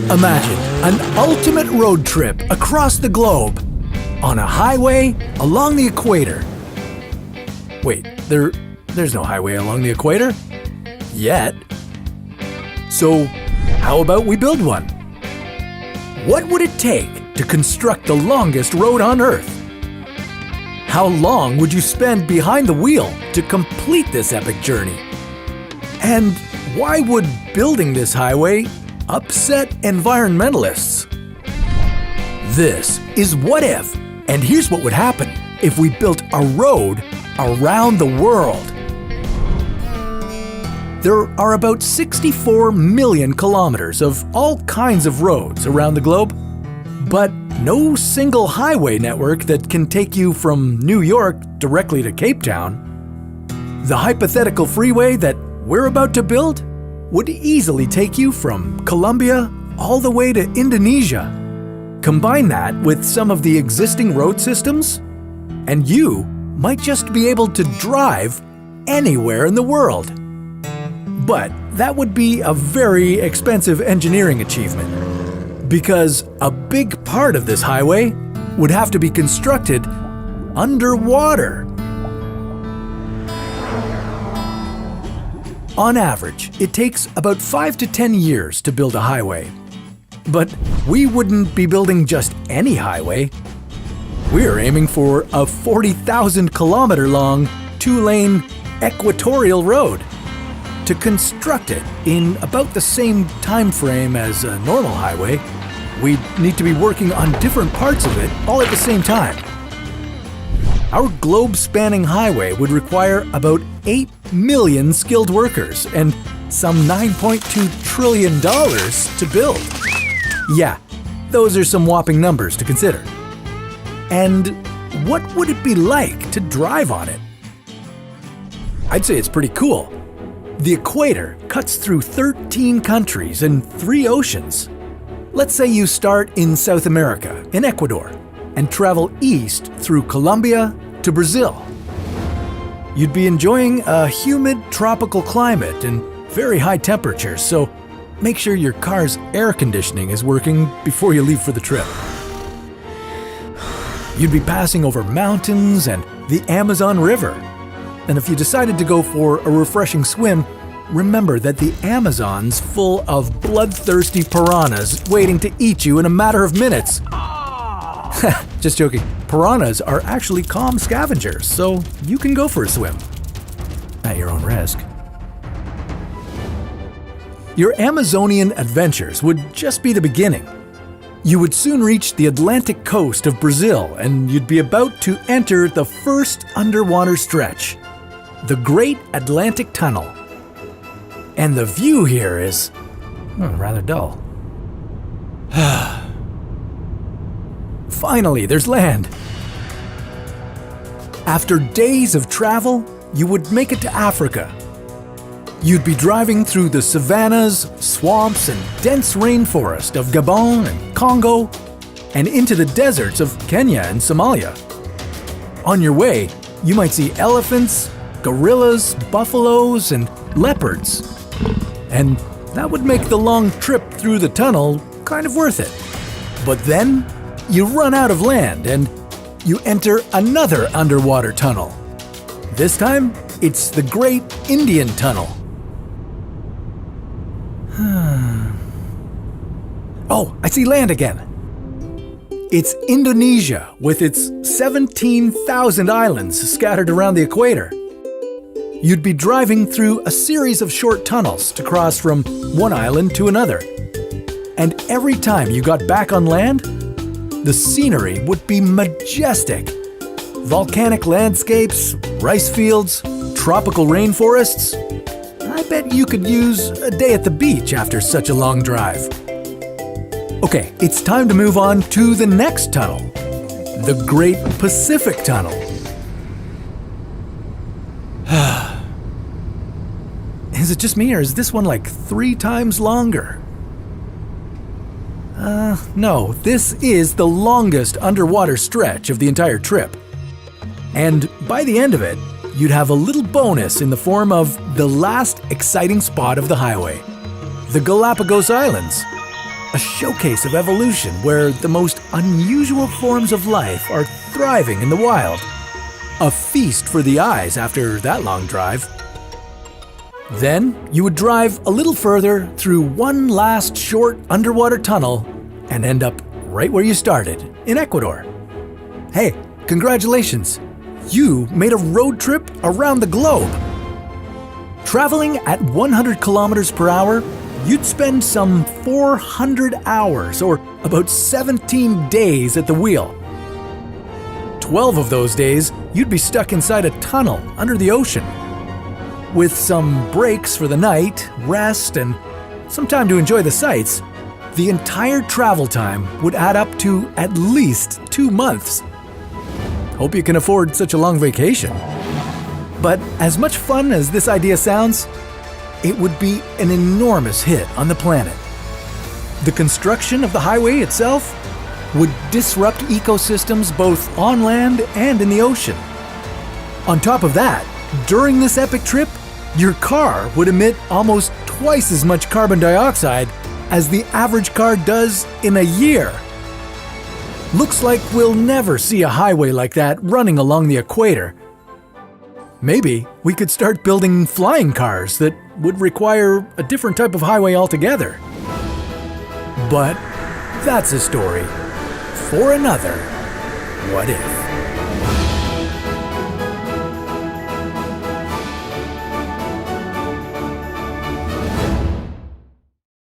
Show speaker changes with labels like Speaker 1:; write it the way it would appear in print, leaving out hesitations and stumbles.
Speaker 1: Imagine an ultimate road trip across the globe on a highway along the equator. Wait, there's no highway along the equator? Yet. So, how about we build one? What would it take to construct the longest road on Earth? How long would you spend behind the wheel to complete this epic journey? And why would building this highway upset environmentalists? This is What If, and here's what would happen if we built a road around the world. There are about 64 million kilometers of all kinds of roads around the globe, but no single highway network that can take you from New York directly to Cape Town. The hypothetical freeway that we're about to build would easily take you from Colombia all the way to Indonesia. Combine that with some of the existing road systems, and you might just be able to drive anywhere in the world. But that would be a very expensive engineering achievement, because a big part of this highway would have to be constructed underwater. On average, it takes about 5 to 10 years to build a highway. But we wouldn't be building just any highway. We're aiming for a 40,000 kilometer long, 2-lane equatorial road. To construct it in about the same time frame as a normal highway, we'd need to be working on different parts of it all at the same time. Our globe-spanning highway would require about 8 million skilled workers and some $9.2 trillion to build. Yeah, those are some whopping numbers to consider. And what would it be like to drive on it? I'd say it's pretty cool. The equator cuts through 13 countries and 3 oceans. Let's say you start in South America, in Ecuador, and travel east through Colombia to Brazil. You'd be enjoying a humid tropical climate and very high temperatures, so make sure your car's air conditioning is working before you leave for the trip. You'd be passing over mountains and the Amazon River. And if you decided to go for a refreshing swim, remember that the Amazon's full of bloodthirsty piranhas waiting to eat you in a matter of minutes. Just joking. Piranhas are actually calm scavengers, so you can go for a swim. At your own risk. Your Amazonian adventures would just be the beginning. You would soon reach the Atlantic coast of Brazil, and you'd be about to enter the first underwater stretch, the Great Atlantic Tunnel. And the view here is rather dull. Finally, there's land. After days of travel, you would make it to Africa. You'd be driving through the savannas, swamps, and dense rainforest of Gabon and Congo, and into the deserts of Kenya and Somalia. On your way, you might see elephants, gorillas, buffaloes, and leopards. And that would make the long trip through the tunnel kind of worth it. But then, you run out of land and you enter another underwater tunnel. This time, it's the Great Indian Tunnel. Oh, I see land again. It's Indonesia with its 17,000 islands scattered around the equator. You'd be driving through a series of short tunnels to cross from one island to another. And every time you got back on land, the scenery would be majestic. Volcanic landscapes, rice fields, tropical rainforests. I bet you could use a day at the beach after such a long drive. Okay, it's time to move on to the next tunnel, the Great Pacific Tunnel. Is it just me, or is this one like 3 times longer? No, this is the longest underwater stretch of the entire trip. And by the end of it, you'd have a little bonus in the form of the last exciting spot of the highway, the Galapagos Islands. a showcase of evolution where the most unusual forms of life are thriving in the wild. A feast for the eyes after that long drive. Then you would drive a little further through one last short underwater tunnel and end up right where you started, in Ecuador. Hey, congratulations! You made a road trip around the globe. Traveling at 100 kilometers per hour, you'd spend some 400 hours, or about 17 days at the wheel. 12 of those days, you'd be stuck inside a tunnel under the ocean. With some breaks for the night, rest, and some time to enjoy the sights, the entire travel time would add up to at least 2 months. Hope you can afford such a long vacation. But as much fun as this idea sounds, it would be an enormous hit on the planet. The construction of the highway itself would disrupt ecosystems both on land and in the ocean. On top of that, during this epic trip, your car would emit almost twice as much carbon dioxide as the average car does in a year. Looks like we'll never see a highway like that running along the equator. Maybe we could start building flying cars that would require a different type of highway altogether. But that's a story for another What If.